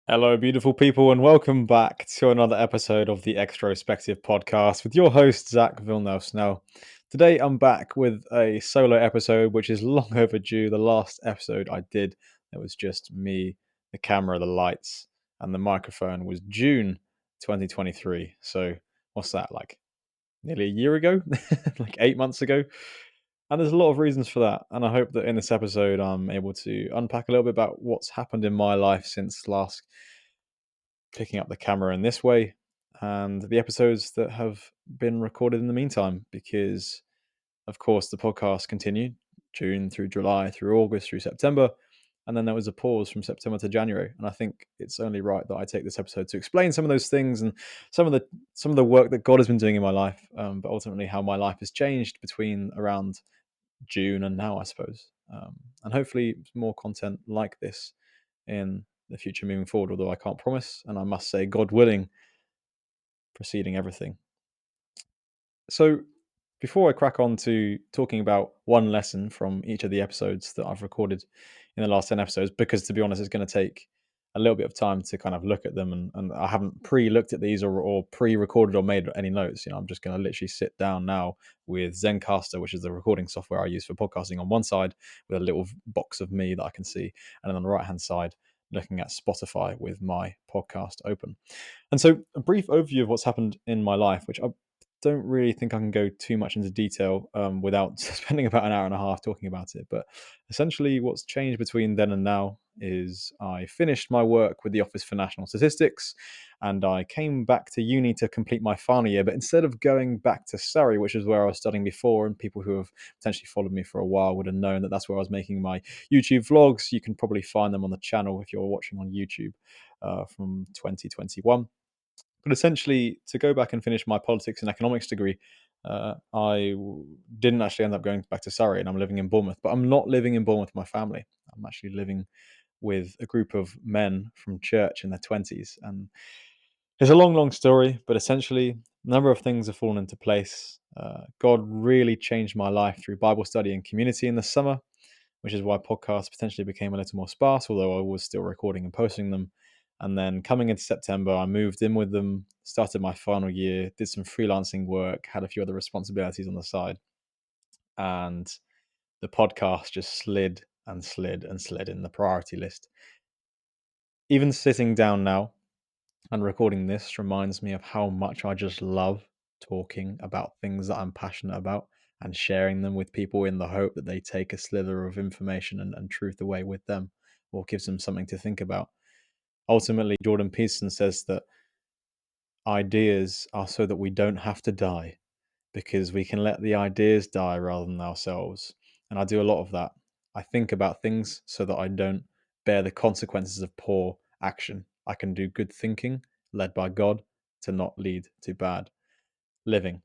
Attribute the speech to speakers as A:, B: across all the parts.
A: Hello, beautiful people, and welcome back to another episode of the Extrospective podcast with your host, Zach Villeneuve. Now, today I'm back with a solo episode, which is long overdue. The last episode I did, it was just me, the camera, the lights, and the microphone, was June 2023. So, what's that, like nearly a year ago? Like 8 months ago? And there's a lot of reasons for that. And I hope that in this episode, I'm able to unpack a little bit about what's happened in my life since last picking up the camera in this way and the episodes that have been recorded in the meantime. Because, of course, the podcast continued June through July, through August, through September. And then there was a pause from September to January. And I think it's only right that I take this episode to explain some of those things and some of the work that God has been doing in my life, but ultimately how my life has changed between around June and now, I suppose. And hopefully more content like this in the future moving forward, although I can't promise. And I must say, God willing, preceding everything. So before I crack on to talking about one lesson from each of the episodes that I've recorded in the last 10 episodes, because to be honest, it's going to take a little bit of time to kind of look at them. And I haven't pre-looked at these or pre-recorded or made any notes. I'm just going to literally sit down now with Zencaster, which is the recording software I use for podcasting, on one side with a little box of me that I can see. And then on the right-hand side, looking at Spotify with my podcast open. And so a brief overview of what's happened in my life, which I don't really think I can go too much into detail without spending about an hour and a half talking about it. But essentially, what's changed between then and now is I finished my work with the Office for National Statistics and I came back to uni to complete my final year. But instead of going back to Surrey, which is where I was studying before, and people who have potentially followed me for a while would have known that that's where I was making my YouTube vlogs. You can probably find them on the channel if you're watching on YouTube from 2021. But essentially, to go back and finish my politics and economics degree, didn't actually end up going back to Surrey, and I'm living in Bournemouth. But I'm not living in Bournemouth with my family. I'm actually living with a group of men from church in their 20s. And it's a long, long story, but essentially, a number of things have fallen into place. God really changed my life through Bible study and community in the summer, which is why podcasts potentially became a little more sparse, although I was still recording and posting them. And then coming into September, I moved in with them, started my final year, did some freelancing work, had a few other responsibilities on the side. And the podcast just slid and slid and slid in the priority list. Even sitting down now and recording this reminds me of how much I just love talking about things that I'm passionate about and sharing them with people in the hope that they take a slither of information and truth away with them or gives them something to think about. Ultimately, Jordan Peterson says that ideas are so that we don't have to die because we can let the ideas die rather than ourselves. And I do a lot of that. I think about things so that I don't bear the consequences of poor action. I can do good thinking, led by God, to not lead to bad living.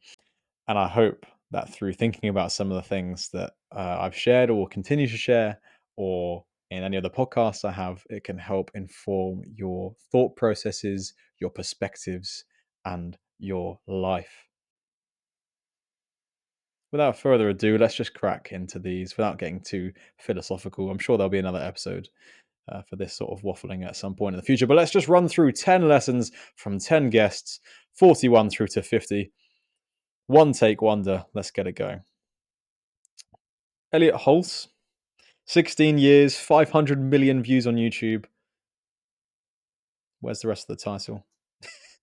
A: And I hope that through thinking about some of the things that I've shared or will continue to share, or in any other podcasts I have, it can help inform your thought processes, your perspectives, and your life. Without further ado, let's just crack into these without getting too philosophical. I'm sure there'll be another episode for this sort of waffling at some point in the future. But let's just run through 10 lessons from 10 guests, 41 through to 50. One take wonder. Let's get it going. Elliot Hulse, 16 years, 500 million views on YouTube. Where's the rest of the title?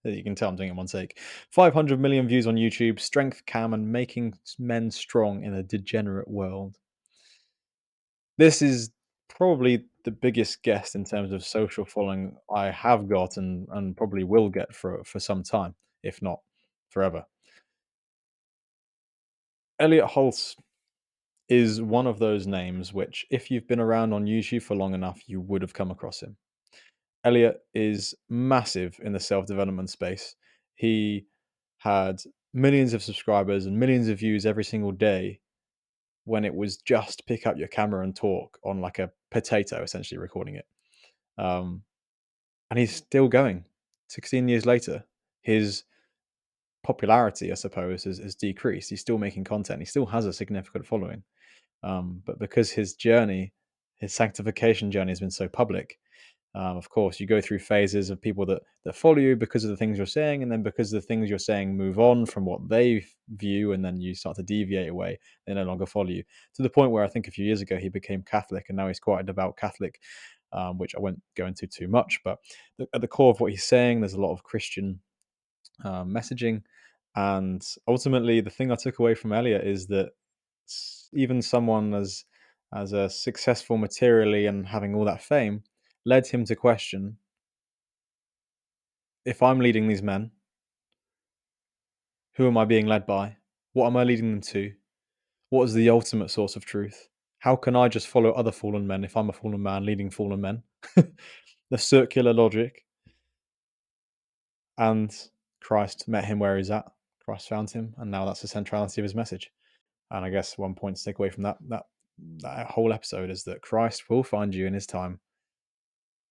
A: You can tell I'm doing it in one take. 500 million views on YouTube, strength cam, and making men strong in a degenerate world. This is probably the biggest guest in terms of social following I have got and probably will get for some time, if not forever. Elliot Hulse is one of those names which, if you've been around on YouTube for long enough, you would have come across him. Elliot is massive in the self-development space. He had millions of subscribers and millions of views every single day when it was just pick up your camera and talk on like a potato, essentially recording it. And he's still going 16 years later. His popularity, I suppose, has decreased. He's still making content. He still has a significant following. But because his journey, his sanctification journey has been so public, Of course, you go through phases of people that follow you because of the things you're saying, and then because the things you're saying move on from what they view, and then you start to deviate away. They no longer follow you, to the point where I think a few years ago he became Catholic, and now he's quite a devout Catholic, which I won't go into too much. But at the core of what he's saying, there's a lot of Christian messaging, and ultimately, the thing I took away from Elliot is that even someone as a successful materially and having all that fame led him to question, if I'm leading these men, who am I being led by? What am I leading them to? What is the ultimate source of truth? How can I just follow other fallen men if I'm a fallen man leading fallen men? The circular logic. And Christ met him where he's at. Christ found him, and now that's the centrality of his message. And I guess one point to take away from that whole episode is that Christ will find you in his time,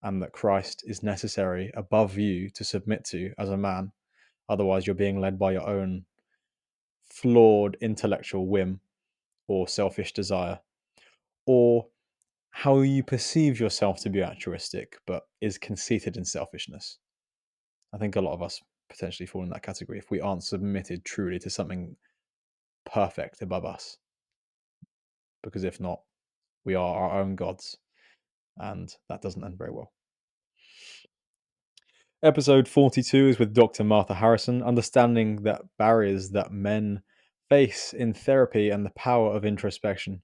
A: and that Christ is necessary above you to submit to as a man. Otherwise, you're being led by your own flawed intellectual whim or selfish desire, or how you perceive yourself to be altruistic but is conceited in selfishness. I think a lot of us potentially fall in that category if we aren't submitted truly to something perfect above us. Because if not, we are our own gods, and that doesn't end very well. Episode 42 is with Dr. Martha Harrison, understanding that barriers that men face in therapy and the power of introspection.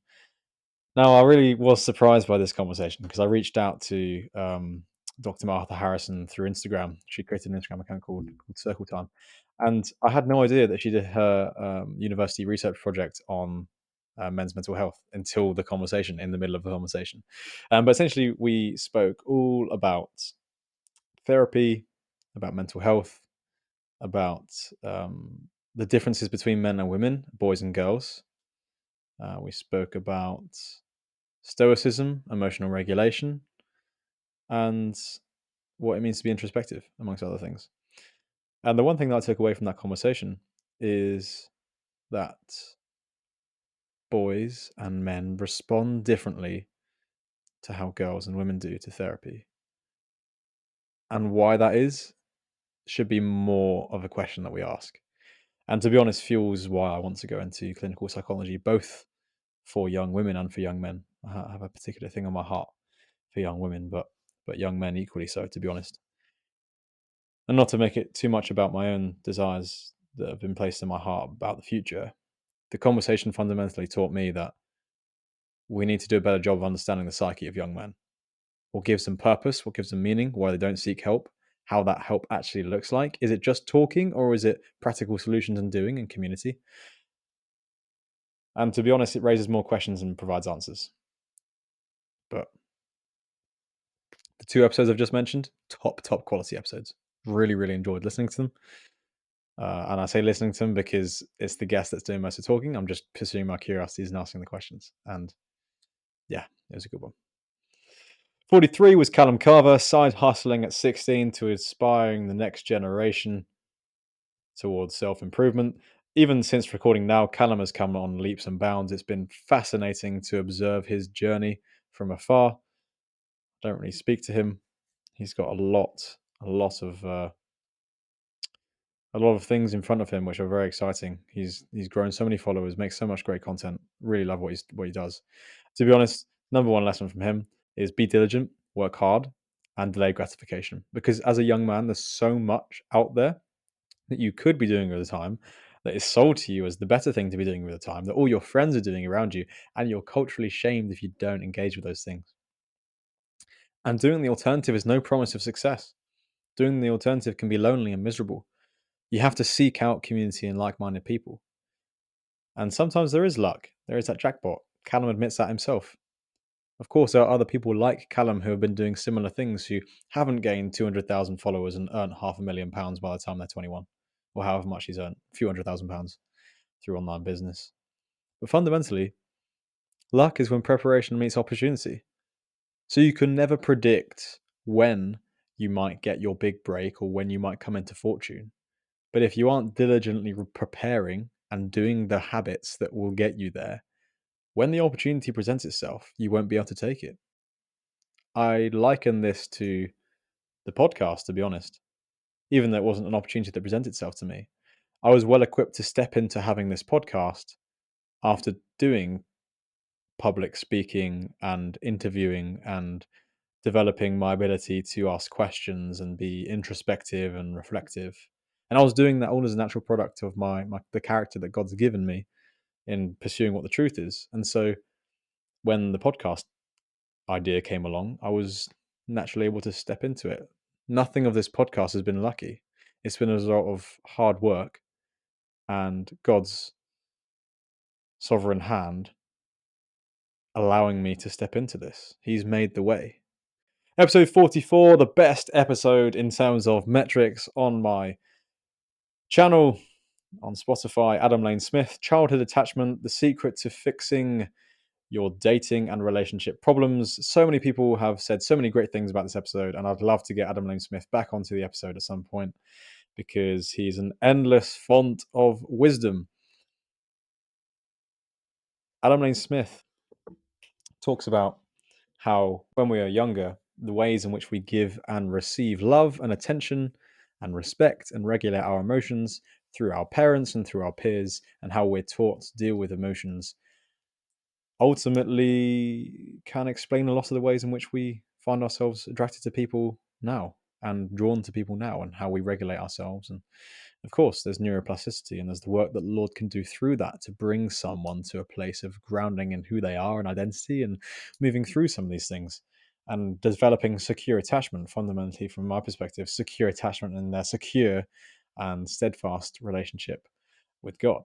A: Now, I really was surprised by this conversation because I reached out to Dr. Martha Harrison through Instagram. She created an Instagram account called Circle Time. And I had no idea that she did her university research project on men's mental health until the conversation, in the middle of the conversation. But essentially, we spoke all about therapy, about mental health, about the differences between men and women, boys and girls. We spoke about stoicism, emotional regulation, and what it means to be introspective, amongst other things. And the one thing that I took away from that conversation is that boys and men respond differently to how girls and women do to therapy. And why that is should be more of a question that we ask. And to be honest, fuels why I want to go into clinical psychology, both for young women and for young men. I have a particular thing on my heart for young women, but young men equally so, to be honest. And not to make it too much about my own desires that have been placed in my heart about the future, the conversation fundamentally taught me that we need to do a better job of understanding the psyche of young men. What gives them purpose, what gives them meaning, why they don't seek help, how that help actually looks like. Is it just talking, or is it practical solutions and doing in community? And to be honest, it raises more questions than provides answers. But the two episodes I've just mentioned, top quality episodes. Really, really enjoyed listening to them. And I say listening to them because it's the guest that's doing most of the talking. I'm just pursuing my curiosities and asking the questions. And yeah, it was a good one. 43 was Callum Carver, side hustling at 16 to inspiring the next generation towards self-improvement. Even since recording now, Callum has come on leaps and bounds. It's been fascinating to observe his journey from afar. I don't really speak to him. He's got a lot of things in front of him which are very exciting. He's grown so many followers, makes so much great content. Really love what he does. To be honest, number one lesson from him is be diligent, work hard, and delay gratification. Because as a young man, there's so much out there that you could be doing with the time that is sold to you as the better thing to be doing with the time, that all your friends are doing around you, and you're culturally shamed if you don't engage with those things. And doing the alternative is no promise of success. Doing the alternative can be lonely and miserable. You have to seek out community and like-minded people. And sometimes there is luck. There is that jackpot. Callum admits that himself. Of course, there are other people like Callum who have been doing similar things who haven't gained 200,000 followers and earned £500,000 by the time they're 21, or however much he's earned, a few £100,000 through online business. But fundamentally, luck is when preparation meets opportunity. So you can never predict when you might get your big break or when you might come into fortune. But if you aren't diligently preparing and doing the habits that will get you there, when the opportunity presents itself, you won't be able to take it. I liken this to the podcast, to be honest, even though it wasn't an opportunity that presented itself to me. I was well equipped to step into having this podcast after doing public speaking and interviewing and developing my ability to ask questions and be introspective and reflective. And I was doing that all as a natural product of my the character that God's given me in pursuing what the truth is. And so when the podcast idea came along, I was naturally able to step into it. Nothing of this podcast has been lucky. It's been a result of hard work and God's sovereign hand allowing me to step into this. He's made the way. Episode 44, the best episode in terms of metrics on my channel on Spotify. Adam Lane Smith, childhood attachment, the secret to fixing your dating and relationship problems. So many people have said so many great things about this episode, and I'd love to get Adam Lane Smith back onto the episode at some point because he's an endless font of wisdom. Adam Lane Smith talks about how when we are younger, the ways in which we give and receive love and attention and respect and regulate our emotions through our parents and through our peers, and how we're taught to deal with emotions ultimately can explain a lot of the ways in which we find ourselves attracted to people now and drawn to people now, and how we regulate ourselves. And of course, there's neuroplasticity, and there's the work that the Lord can do through that to bring someone to a place of grounding in who they are and identity and moving through some of these things and developing secure attachment. Fundamentally, from my perspective, secure attachment in their secure and steadfast relationship with God.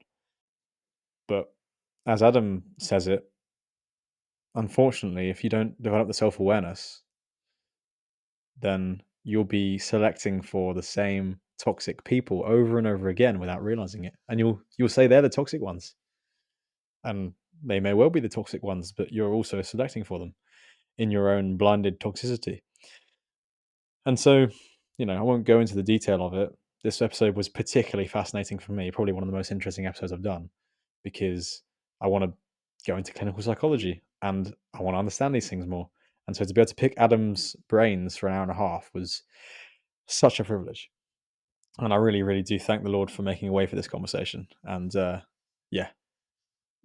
A: But as Adam says it, unfortunately, if you don't develop the self-awareness, then you'll be selecting for the same toxic people over and over again without realizing it. And you'll say they're the toxic ones. And they may well be the toxic ones, but you're also selecting for them in your own blinded toxicity. And so, I won't go into the detail of it. This episode was particularly fascinating for me, probably one of the most interesting episodes I've done, because I want to go into clinical psychology and I want to understand these things more. And so to be able to pick Adam's brains for an hour and a half was such a privilege. And I really, really do thank the Lord for making a way for this conversation. And yeah,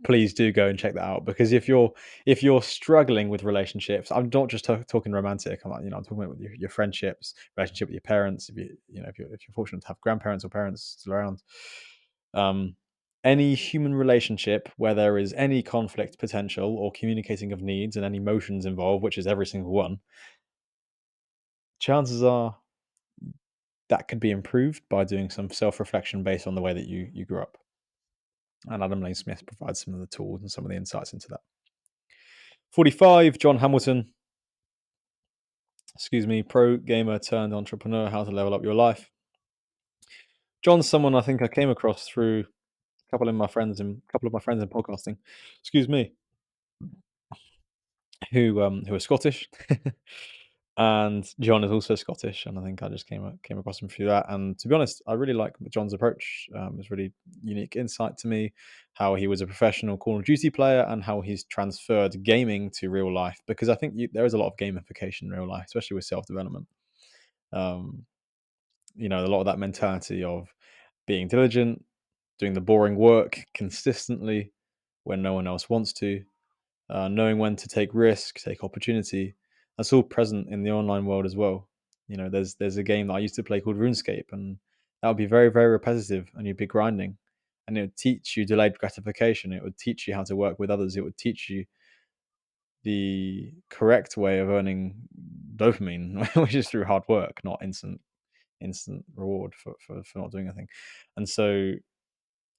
A: please do go and check that out, because if you're struggling with relationships, I'm not just talking romantic. I'm talking about your friendships, relationship with your parents. If you're fortunate to have grandparents or parents still around, um, any human relationship where there is any conflict potential or communicating of needs and any emotions involved, which is every single one, chances are that could be improved by doing some self-reflection based on the way that you grew up. And Adam Lane Smith provides some of the tools and some of the insights into that. 45, John Hamilton, pro gamer turned entrepreneur, how to level up your life. John's someone I think I came across through a couple of my friends in podcasting, who are Scottish. And John is also Scottish, and I think I just came across him through that. And to be honest, I really like John's approach. It's really unique insight to me, how he was a professional Call of Duty player and how he's transferred gaming to real life. Because I think there is a lot of gamification in real life, especially with self-development. A lot of that mentality of being diligent, doing the boring work consistently when no one else wants to, knowing when to take risk, take opportunity. That's all present in the online world as well. There's a game that I used to play called RuneScape, and that would be very, very repetitive, and you'd be grinding, and it would teach you delayed gratification. It would teach you how to work with others. It would teach you the correct way of earning dopamine, which is through hard work, not instant reward for not doing anything. And so,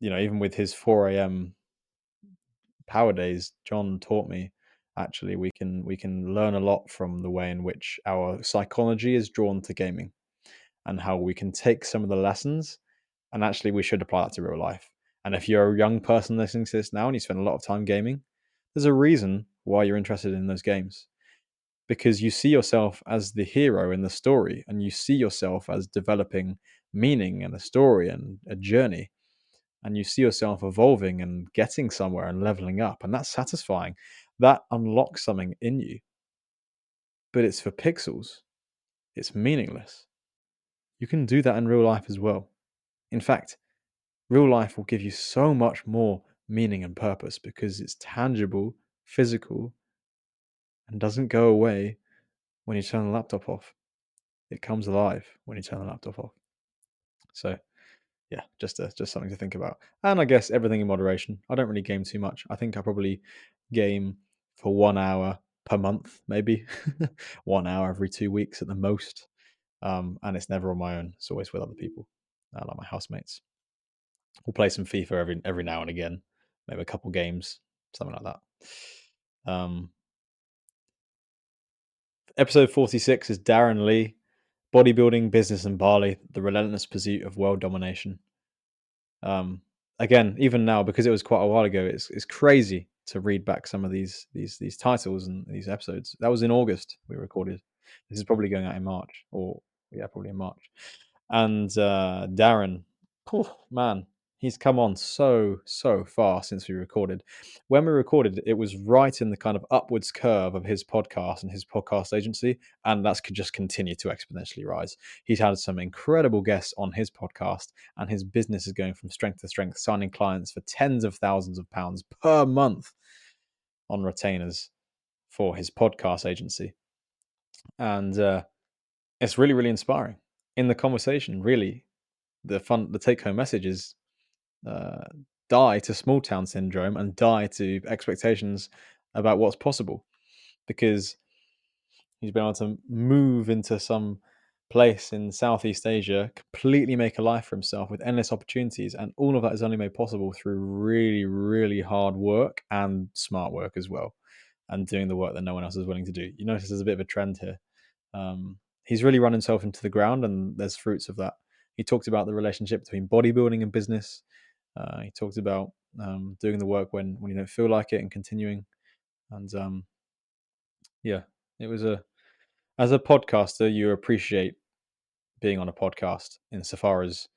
A: even with his 4 a.m. power days, John taught me actually we can learn a lot from the way in which our psychology is drawn to gaming, and how we can take some of the lessons, and actually we should apply that to real life. And if you're a young person listening to this now and you spend a lot of time gaming, there's a reason why you're interested in those games, because you see yourself as the hero in the story, and you see yourself as developing meaning and a story and a journey, and you see yourself evolving and getting somewhere and leveling up, and that's satisfying. That unlocks something in you. but it's for pixels. It's meaningless. You can do that in real life as well. In fact, real life will give you so much more meaning and purpose because it's tangible, physical, and doesn't go away when you turn the laptop off. It comes alive when you turn the laptop off. So yeah, just something to think about. And I guess everything in moderation. I don't really game too much. I think I probably game for 1 hour per month, maybe 1 hour every 2 weeks at the most. And it's never on my own. It's always with other people, like my housemates. We'll play some FIFA every now and again, maybe a couple games, something like that. Episode 46 is Darren Lee, Bodybuilding, Business and Bali, the relentless pursuit of world domination. Again, even now, because it was quite a while ago, it's crazy to read back some of these titles and these episodes. That was in August we recorded. This is probably going out in March, or yeah, probably in March. And Darren, man, he's come on so far since we recorded. When we recorded, it was right in the kind of upwards curve of his podcast and his podcast agency, and that's could just continue to exponentially rise. He's had some incredible guests on his podcast, and his business is going from strength to strength, signing clients for tens of thousands of pounds per month on retainers for his podcast agency. And it's really inspiring. In the conversation, really, the take home message is uh, die to small town syndrome and die to expectations about what's possible, because he's been able to move into some place in Southeast Asia, completely make a life for himself with endless opportunities, and all of that is only made possible through really hard work and smart work as well, and doing the work that no one else is willing to do. You notice there's a bit of a trend here. He's really run himself into the ground, and there's fruits of that. He talked about the relationship between bodybuilding and business. He talked about doing the work when you don't feel like it and continuing. And yeah, it was as a podcaster, you appreciate being on a podcast insofar as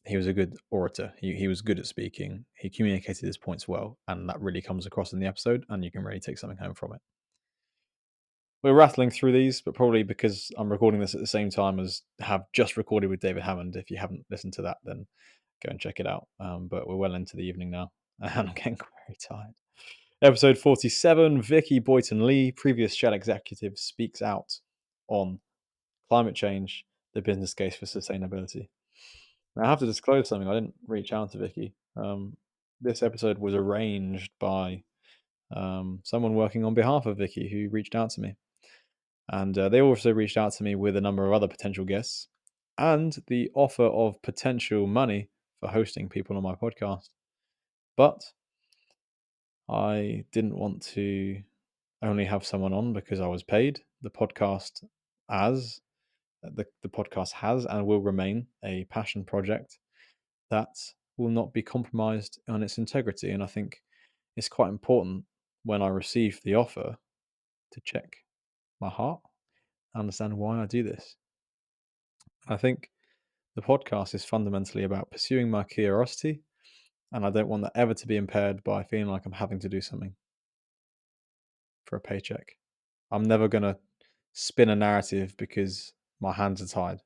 A: he was a good orator. He was good at speaking. He communicated his points well, and that really comes across in the episode, and you can really take something home from it. We're rattling through these, but probably because I'm recording this at the same time as have just recorded with David Hammond. If you haven't listened to that, then go and check it out. But we're well into the evening now, and I'm getting very tired. Episode 47, Vicky Boyton Lee, previous Shell executive, speaks out on climate change, the business case for sustainability. Now, I have to disclose something. I didn't reach out to Vicky. This episode was arranged by someone working on behalf of Vicky who reached out to me. And they also reached out to me with a number of other potential guests and the offer of potential money for hosting people on my podcast. But I didn't want to only have someone on because I was paid. The podcast the podcast has and will remain a passion project that will not be compromised on its integrity. And I think it's quite important when I receive the offer to check my heart, understand why I do this. I think the podcast is fundamentally about pursuing my curiosity, and I don't want that ever to be impaired by feeling like I'm having to do something for a paycheck. I'm never going to spin a narrative because my hands are tied.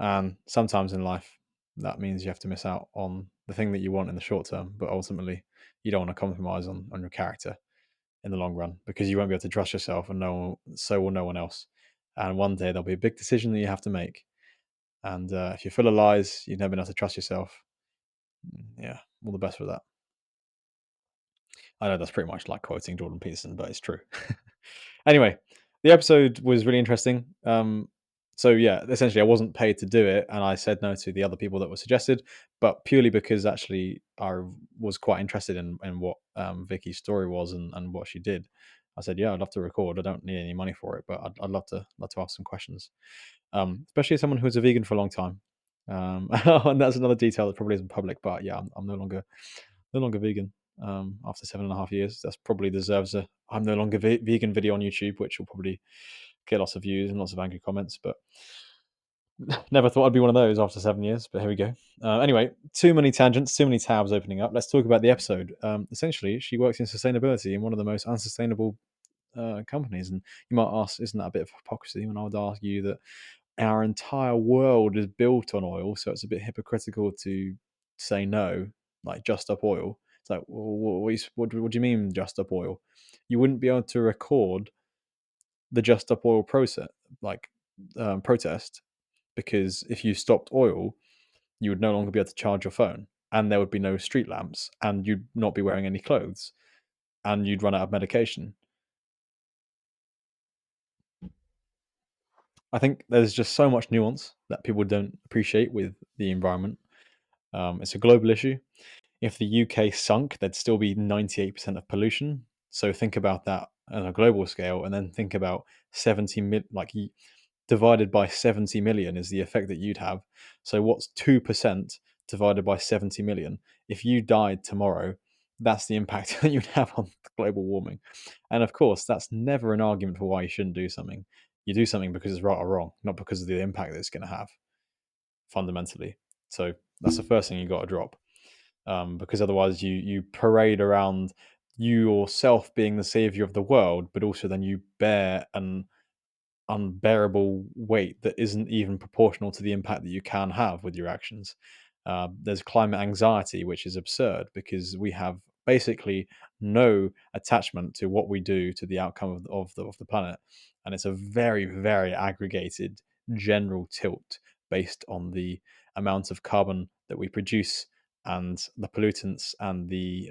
A: And sometimes in life, that means you have to miss out on the thing that you want in the short term, but ultimately, you don't want to compromise on your character in the long run because you won't be able to trust yourself, and so will no one else. And one day there'll be a big decision that you have to make. And if you're full of lies, you've never been able to trust yourself. Yeah, all the best with that. I know that's pretty much like quoting Jordan Peterson, but it's true. Anyway, the episode was really interesting. So yeah, essentially, I wasn't paid to do it, and I said no to the other people that were suggested, but purely because actually I was quite interested in what Vicky's story was and what she did. I said, yeah, I'd love to record. I don't need any money for it, but I'd love to ask some questions, especially as someone who was a vegan for a long time. And that's another detail that probably isn't public, but yeah, I'm no longer vegan. After 7.5 years, that's probably deserves a I'm no longer vegan video on YouTube, which will probably get lots of views and lots of angry comments. But never thought I'd be one of those after 7 years. But here we go. Anyway, too many tangents, too many tabs opening up. Let's talk about the episode. Essentially, she works in sustainability in one of the most unsustainable companies. And you might ask, isn't that a bit of hypocrisy? When I would argue that our entire world is built on oil, so it's a bit hypocritical to say no, like just up oil. It's like, well, what do you mean just up oil? You wouldn't be able to record the just up oil process, like protest, because if you stopped oil, you would no longer be able to charge your phone, and there would be no street lamps, and you'd not be wearing any clothes, and you'd run out of medication. I think there's just so much nuance that people don't appreciate with the environment. It's a global issue. If the UK sunk, there'd still be 98% of pollution. So think about that on a global scale, and then think about 70 mil, like divided by 70 million is the effect that you'd have. So what's 2% divided by 70 million? If you died tomorrow, that's the impact that you'd have on global warming. And of course, that's never an argument for why you shouldn't do something. You do something because it's right or wrong, not because of the impact that it's going to have fundamentally. So that's the first thing you got to drop, because otherwise you parade around you yourself being the savior of the world, but also then you bear an unbearable weight that isn't even proportional to the impact that you can have with your actions. There's climate anxiety, which is absurd because we have basically no attachment to what we do to the outcome of the planet, and it's a very very aggregated general tilt based on the amount of carbon that we produce and the pollutants and the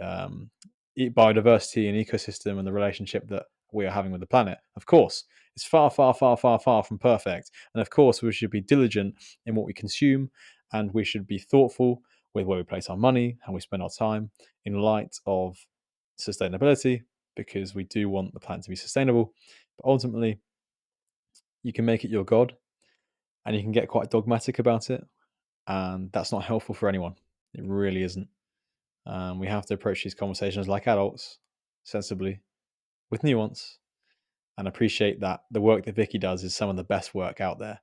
A: biodiversity and ecosystem and the relationship that we are having with the planet. Of course, it's far, far, far, far, far from perfect. And of course, we should be diligent in what we consume, and we should be thoughtful with where we place our money, how we spend our time in light of sustainability, because we do want the planet to be sustainable. But ultimately, you can make it your God and you can get quite dogmatic about it. And that's not helpful for anyone. It really isn't. We have to approach these conversations like adults, sensibly, with nuance, and appreciate that the work that Vicky does is some of the best work out there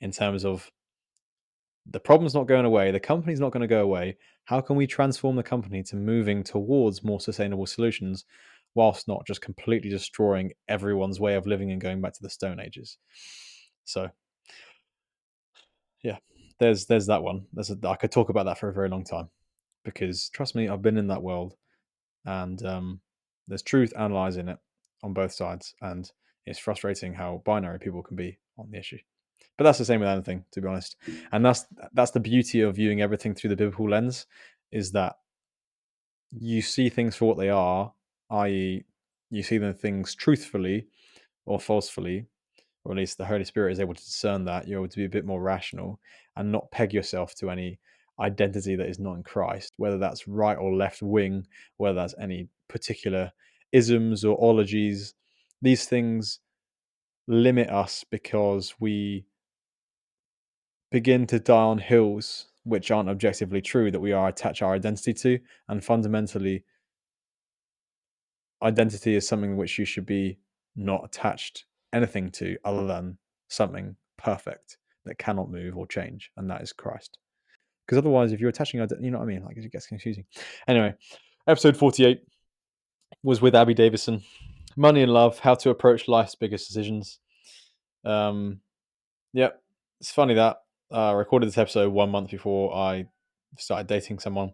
A: in terms of the problem's not going away, the company's not going to go away. How can we transform the company to moving towards more sustainable solutions whilst not just completely destroying everyone's way of living and going back to the Stone Ages? So, yeah, there's that one. I could talk about that for a very long time because trust me, I've been in that world, and there's truth and lies in it on both sides, and it's frustrating how binary people can be on the issue. But that's the same with anything, to be honest. And that's the beauty of viewing everything through the biblical lens, is that you see things for what they are, i.e., you see the things truthfully or falsely, or at least the Holy Spirit is able to discern that. You're able to be a bit more rational and not peg yourself to any identity that is not in Christ, whether that's right or left wing, whether that's any particular isms or ologies. These things limit us because we begin to die on hills which aren't objectively true that we are attach our identity to. And fundamentally, identity is something which you should be not attached anything to other than something perfect that cannot move or change, and that is Christ. Because otherwise, if you're attaching identity, you know what I mean, like it gets confusing. Anyway, episode 48 was with Abby Davison. Money and love, how to approach life's biggest decisions. Yeah, it's funny that I recorded this episode 1 month before I started dating someone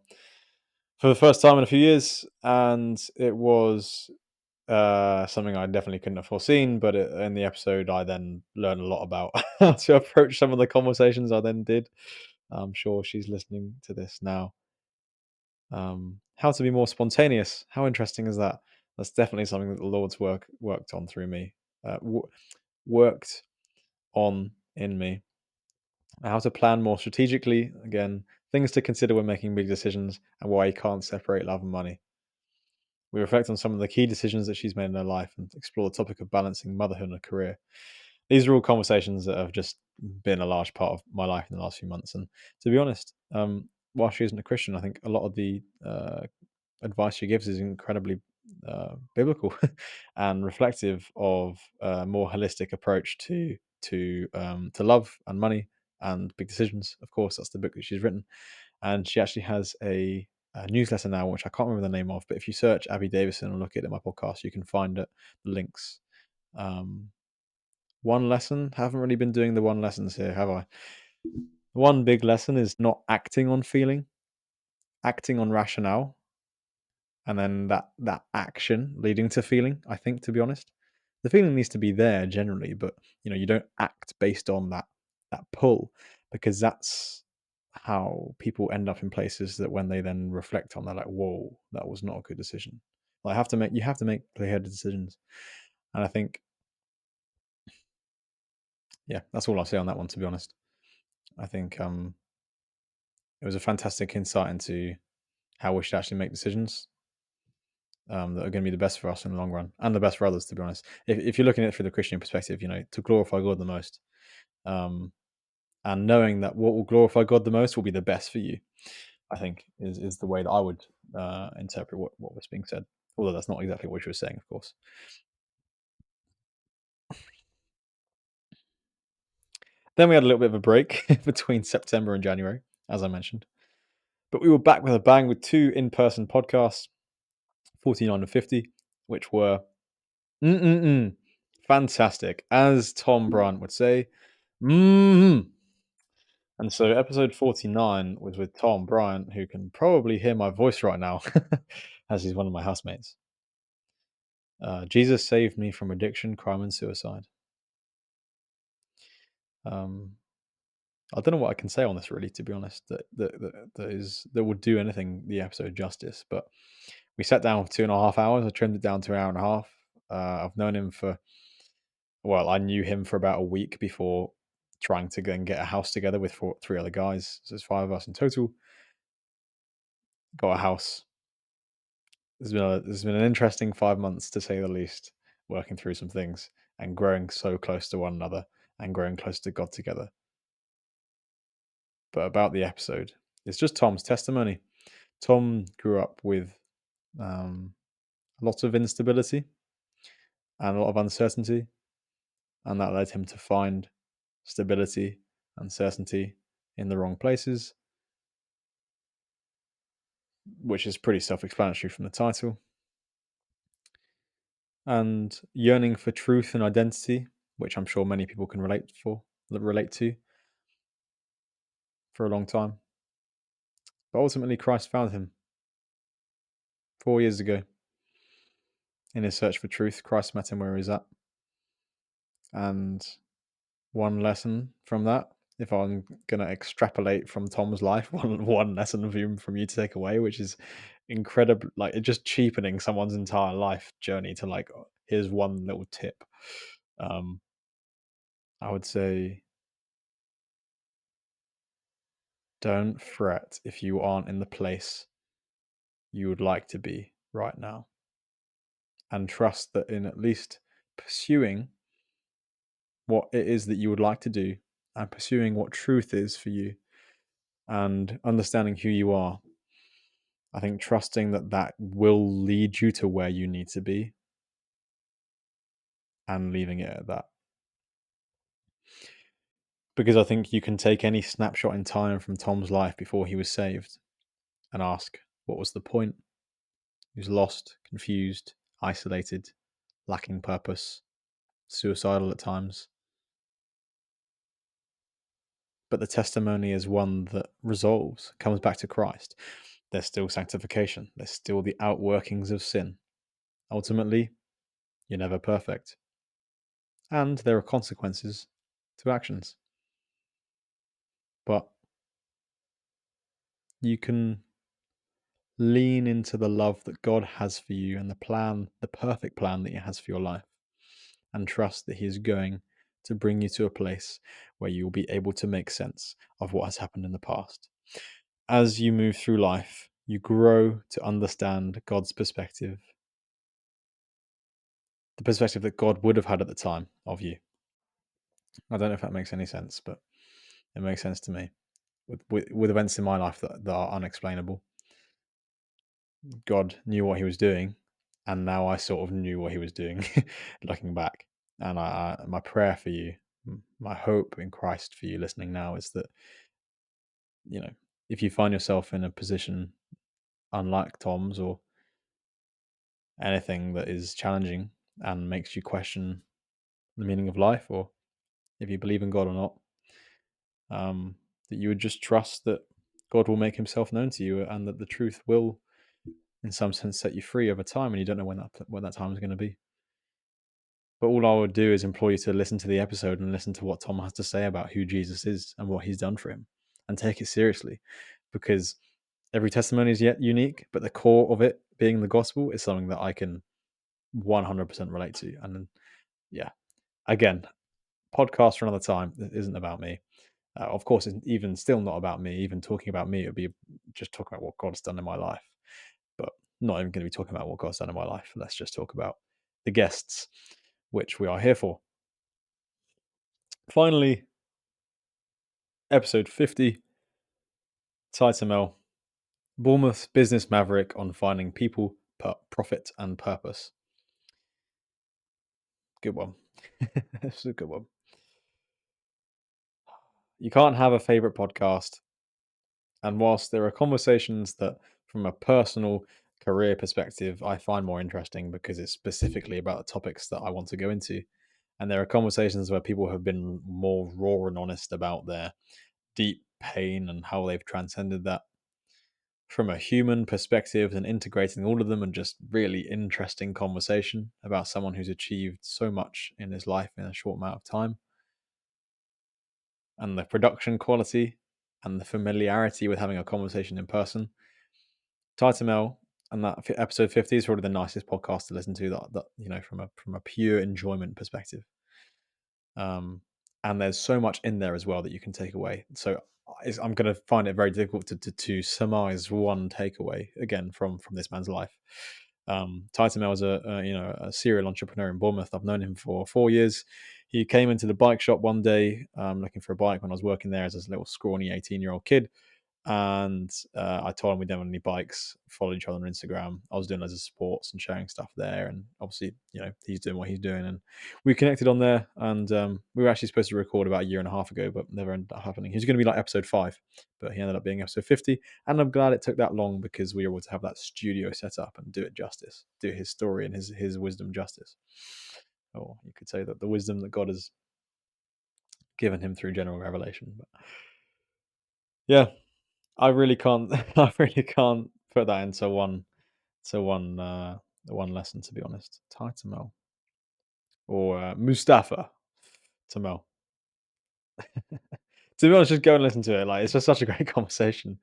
A: for the first time in a few years, and it was something I definitely couldn't have foreseen. But in the episode, I then learned a lot about how to approach some of the conversations I then did. I'm sure she's listening to this now. How to be more spontaneous. How interesting is that? That's definitely something that the Lord's worked on through me, worked on in me. How to plan more strategically. Again, things to consider when making big decisions, and why you can't separate love and money. We reflect on some of the key decisions that she's made in her life and explore the topic of balancing motherhood and a career. These are all conversations that have just been a large part of my life in the last few months. And to be honest, while she isn't a Christian, I think a lot of the advice she gives is incredibly biblical and reflective of a more holistic approach to love and money and big decisions. Of course, that's the book that she's written, and she actually has a newsletter now, which I can't remember the name of, but if you search Abby Davison and look at it in my podcast, you can find it, the links. One lesson, haven't really been doing the one lessons here, have I? One big lesson is not acting on feeling, acting on rationale, and then that action leading to feeling. I think, to be honest, the feeling needs to be there generally, but you don't act based on that pull, because that's how people end up in places that when they then reflect on, they're like, whoa, that was not a good decision. Like, you have to make clear-headed decisions, and I think, yeah, that's all I'll say on that one, to be honest. I think it was a fantastic insight into how we should actually make decisions that are going to be the best for us in the long run, and the best for others, to be honest. If you're looking at it through the Christian perspective, to glorify God the most, um, and knowing that what will glorify God the most will be the best for you, I think is the way that I would interpret what was being said. Although that's not exactly what she was saying, of course. Then we had a little bit of a break between September and January, as I mentioned. But we were back with a bang with 2 in-person podcasts, 49 and 50, which were fantastic, as Tom Bryant would say. And so episode 49 was with Tom Bryant, who can probably hear my voice right now, as he's one of my housemates. Jesus saved me from addiction, crime, and suicide. I don't know what I can say on this, really, to be honest, that would do anything the episode justice. But we sat down for 2.5 hours. I trimmed it down to an hour and a half. I've known him I knew him for about a week before trying to go and get a house together with 3 other guys. So there's 5 of us in total. Got a house. There's been an interesting 5 months, to say the least, working through some things and growing so close to one another and growing close to God together. But about the episode, it's just Tom's testimony. Tom grew up with lots of instability and a lot of uncertainty, and that led him to find stability and certainty in the wrong places, which is pretty self-explanatory from the title. And yearning for truth and identity, which I'm sure many people can relate to for a long time. But ultimately, Christ found him 4 years ago. In his search for truth, Christ met him where he's at. And one lesson from that, if I'm going to extrapolate from Tom's life, one lesson from you to take away, which is incredible, like, it just cheapening someone's entire life journey to, like, here's one little tip. I would say, don't fret if you aren't in the place you would like to be right now, and trust that in at least pursuing what it is that you would like to do, and pursuing what truth is for you, and understanding who you are, I think trusting that will lead you to where you need to be, and leaving it at that. Because I think you can take any snapshot in time from Tom's life before he was saved and ask, what was the point? He was lost, confused, isolated, lacking purpose, suicidal at times. But the testimony is one that resolves, comes back to Christ. There's still sanctification. There's still the outworkings of sin. Ultimately, you're never perfect. And there are consequences to actions. But you can lean into the love that God has for you and the perfect plan that He has for your life, and trust that He is going to bring you to a place where you will be able to make sense of what has happened in the past. As you move through life, you grow to understand God's perspective, the perspective that God would have had at the time of you. I don't know if that makes any sense, but it makes sense to me. With events in my life that are unexplainable, God knew what He was doing, and now I sort of knew what He was doing, looking back. And my prayer for you, my hope in Christ for you listening now, is that if you find yourself in a position unlike Tom's or anything that is challenging and makes you question the meaning of life or if you believe in God or not, that you would just trust that God will make himself known to you and that the truth will, in some sense, set you free over time, and you don't know when that time is going to be. But all I would do is implore you to listen to the episode and listen to what Tom has to say about who Jesus is and what he's done for him, and take it seriously, because every testimony is yet unique, but the core of it being the gospel is something that I can 100% relate to. And yeah, again, podcast for another time. It isn't about me. Of course, it's even still not about me. Even talking about me, it would be just talking about what God's done in my life. But not even going to be talking about what God's done in my life. Let's just talk about the guests, which we are here for. Finally, episode 50, Ty Tamel, Bournemouth business maverick on finding people, profit, and purpose. Good one. This is a good one. You can't have a favorite podcast. And whilst there are conversations that, from a personal career perspective, I find more interesting because it's specifically about the topics that I want to go into, and there are conversations where people have been more raw and honest about their deep pain and how they've transcended that, from a human perspective, and integrating all of them and just really interesting conversation about someone who's achieved so much in his life in a short amount of time, and the production quality and the familiarity with having a conversation in person. Ty Tamel and that episode 50 is probably the nicest podcast to listen to, that from a pure enjoyment perspective. And there's so much in there as well that you can take away. So I'm going to find it very difficult to surmise one takeaway again from this man's life. Ty Tamel is a serial entrepreneur in Bournemouth. I've known him for 4 years. He came into the bike shop one day looking for a bike when I was working there as a little scrawny 18-year-old kid. And I told him we didn't have any bikes, followed each other on Instagram. I was doing loads of sports and sharing stuff there. And obviously, he's doing what he's doing. And we connected on there. And we were actually supposed to record about a year and a half ago, but never ended up happening. He was going to be like episode 5, but he ended up being episode 50. And I'm glad it took that long because we were able to have that studio set up and do it justice, do his story and his wisdom justice. Or you could say that the wisdom that God has given him through general revelation. But yeah, I really can't. I really can't put that into one lesson, to be honest. Ty Tamel or Mustafa Tamel. To be honest, just go and listen to it. Like, it's just such a great conversation.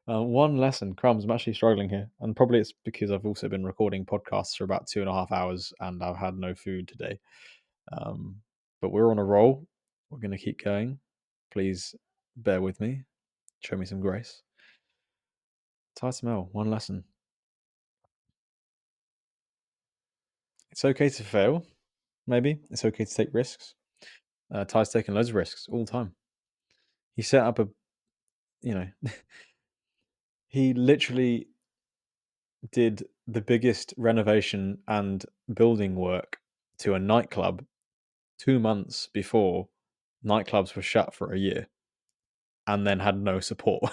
A: One lesson, crumbs. I'm actually struggling here, and probably it's because I've also been recording podcasts for about 2.5 hours, and I've had no food today. But we're on a roll. We're going to keep going. Please bear with me. Show me some grace. Ty Tamel, one lesson. It's okay to fail. Maybe it's okay to take risks. Ty's taking loads of risks all the time. He set up he literally did the biggest renovation and building work to a nightclub 2 months before nightclubs were shut for a year, and then had no support,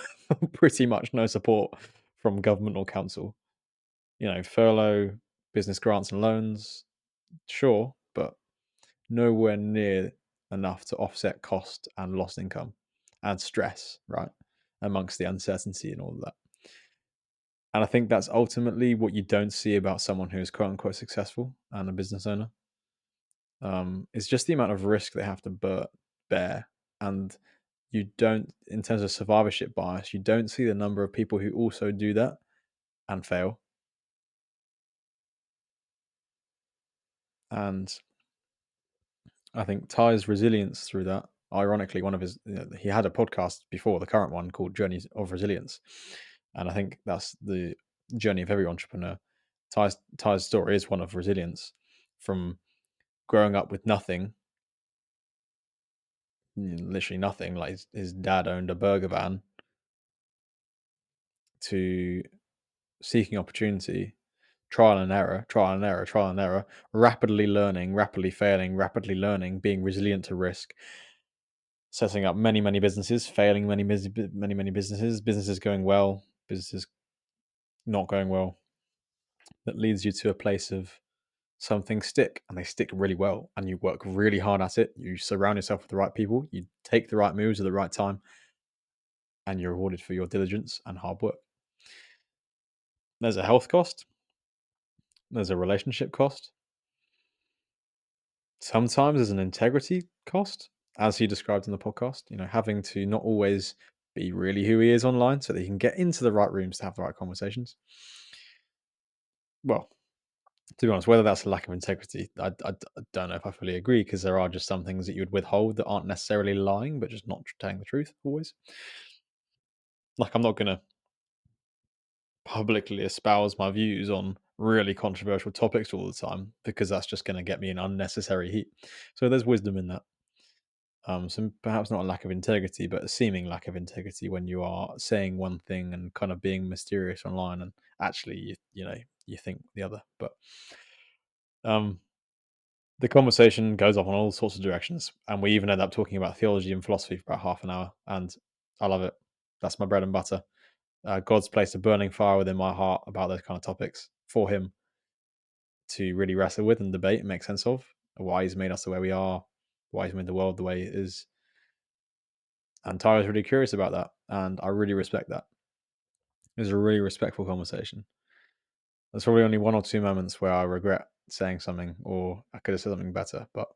A: pretty much no support from government or council. Furlough, business grants and loans, sure, but nowhere near enough to offset cost and lost income and stress, right? Amongst the uncertainty and all of that. And I think that's ultimately what you don't see about someone who is quote unquote successful and a business owner. It's just the amount of risk they have to bear. And you don't, in terms of survivorship bias, you don't see the number of people who also do that and fail. And I think Ty's resilience through that, ironically, one of his, he had a podcast before the current one called Journeys of Resilience. And I think that's the journey of every entrepreneur. Ty's story is one of resilience, from growing up with nothing, literally nothing. Like his dad owned a burger van, to seeking opportunity, trial and error, trial and error, trial and error, rapidly learning, rapidly failing, rapidly learning, being resilient to risk, setting up many businesses, failing many businesses, businesses going well, businesses not going well, that leads you to a place of some things stick, and they stick really well, and you work really hard at it. You surround yourself with the right people, you take the right moves at the right time, and you're rewarded for your diligence and hard work. There's a health cost, there's a relationship cost, sometimes there's an integrity cost, as he described in the podcast, having to not always be really who he is online so that he can get into the right rooms to have the right conversations. Well, to be honest, whether that's a lack of integrity, I don't know if I fully agree, because there are just some things that you would withhold that aren't necessarily lying, but just not telling the truth always. Like, I'm not going to publicly espouse my views on really controversial topics all the time, because that's just going to get me in unnecessary heat. So there's wisdom in that. So perhaps not a lack of integrity, but a seeming lack of integrity when you are saying one thing and kind of being mysterious online, and actually, you think the other. But um, the conversation goes off on all sorts of directions, and we even end up talking about theology and philosophy for about half an hour, and I love it. That's my bread and butter. God's placed a burning fire within my heart about those kind of topics for him to really wrestle with and debate and make sense of, why he's made us the way we are, why he's made the world the way it is. And Tyler's really curious about that, and I really respect that. It was a really respectful conversation. There's probably only one or two moments where I regret saying something, or I could have said something better, but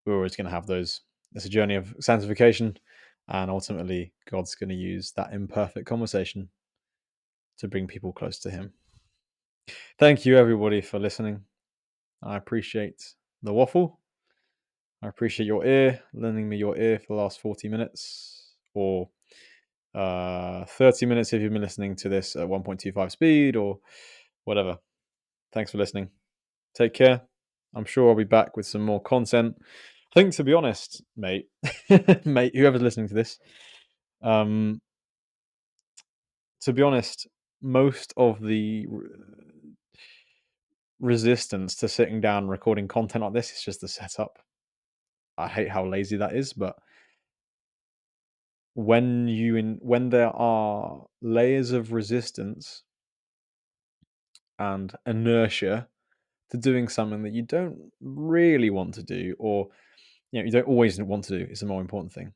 A: we're always going to have those. It's a journey of sanctification, and ultimately, God's going to use that imperfect conversation to bring people close to Him. Thank you, everybody, for listening. I appreciate the waffle. I appreciate your ear, lending me your ear for the last 40 minutes, or 30 minutes if you've been listening to this at 1.25 speed, or whatever. Thanks for listening. Take care. I'm sure I'll be back with some more content. I think, to be honest, mate, whoever's listening to this, to be honest, most of the resistance to sitting down and recording content like this is just the setup. I hate how lazy that is, but when there are layers of resistance and inertia to doing something that you don't really want to do, or you don't always want to do, is the more important thing.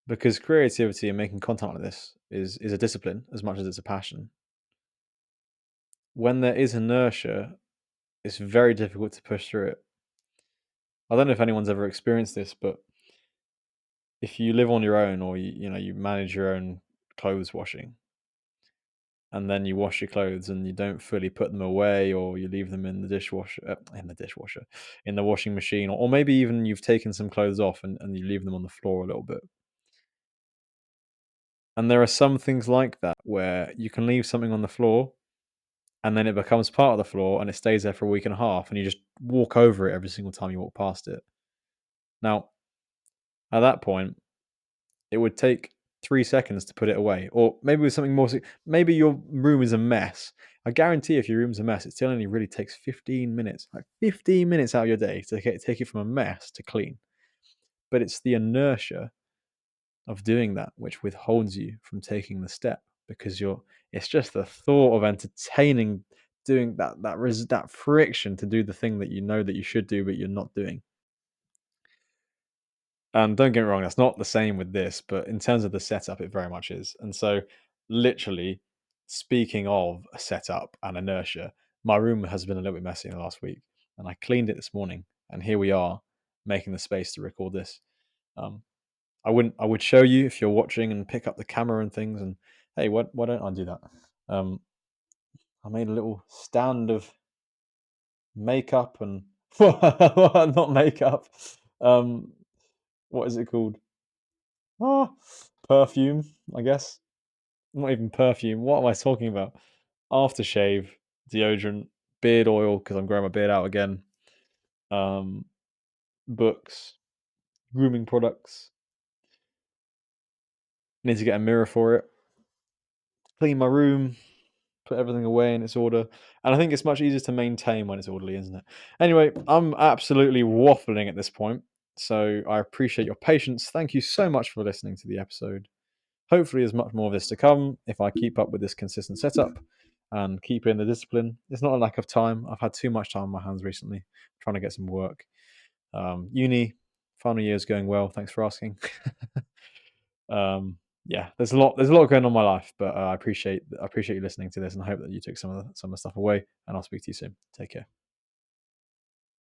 A: Because creativity and making content like this is a discipline as much as it's a passion. When there is inertia, it's very difficult to push through it. I don't know if anyone's ever experienced this, but if you live on your own, or you manage your own clothes washing, and then you wash your clothes and you don't fully put them away, or you leave them in the in the washing machine, or maybe even you've taken some clothes off and you leave them on the floor a little bit. And there are some things like that where you can leave something on the floor and then it becomes part of the floor and it stays there for a week and a half, and you just walk over it every single time you walk past it. Now, at that point, it would take 3 seconds to put it away, or maybe with something more. Maybe your room is a mess. I guarantee if your room's a mess, it still only really takes 15 minutes, like 15 minutes out of your day to take it from a mess to clean. But it's the inertia of doing that which withholds you from taking the step, because it's just the thought of entertaining doing that friction to do the thing that you know that you should do but you're not doing. And don't get me wrong, that's not the same with this, but in terms of the setup, it very much is. And so, literally, speaking of a setup and inertia, my room has been a little bit messy in the last week, and I cleaned it this morning, and here we are making the space to record this. Um, I would show you if you're watching and pick up the camera and things. And hey, why don't I do that? I made a little stand of makeup and not makeup. What is it called? Ah, perfume, I guess. Not even perfume. What am I talking about? Aftershave, deodorant, beard oil because I'm growing my beard out again. Um, Books, grooming products. Need to get a mirror for it. Clean my room, put everything away in its order. And I think it's much easier to maintain when it's orderly, isn't it? Anyway, I'm absolutely waffling at this point. So I appreciate your patience. Thank you so much for listening to the episode. hopefully there's much more of this to come if I keep up with this consistent setup and keep in the discipline. It's not a lack of time. I've had too much time on my hands recently trying to get some work. Uni, final year is going well. Thanks for asking. Yeah, there's a lot going on in my life, but I appreciate you listening to this, and I hope that you took some of the stuff away. And I'll speak to you soon. Take care.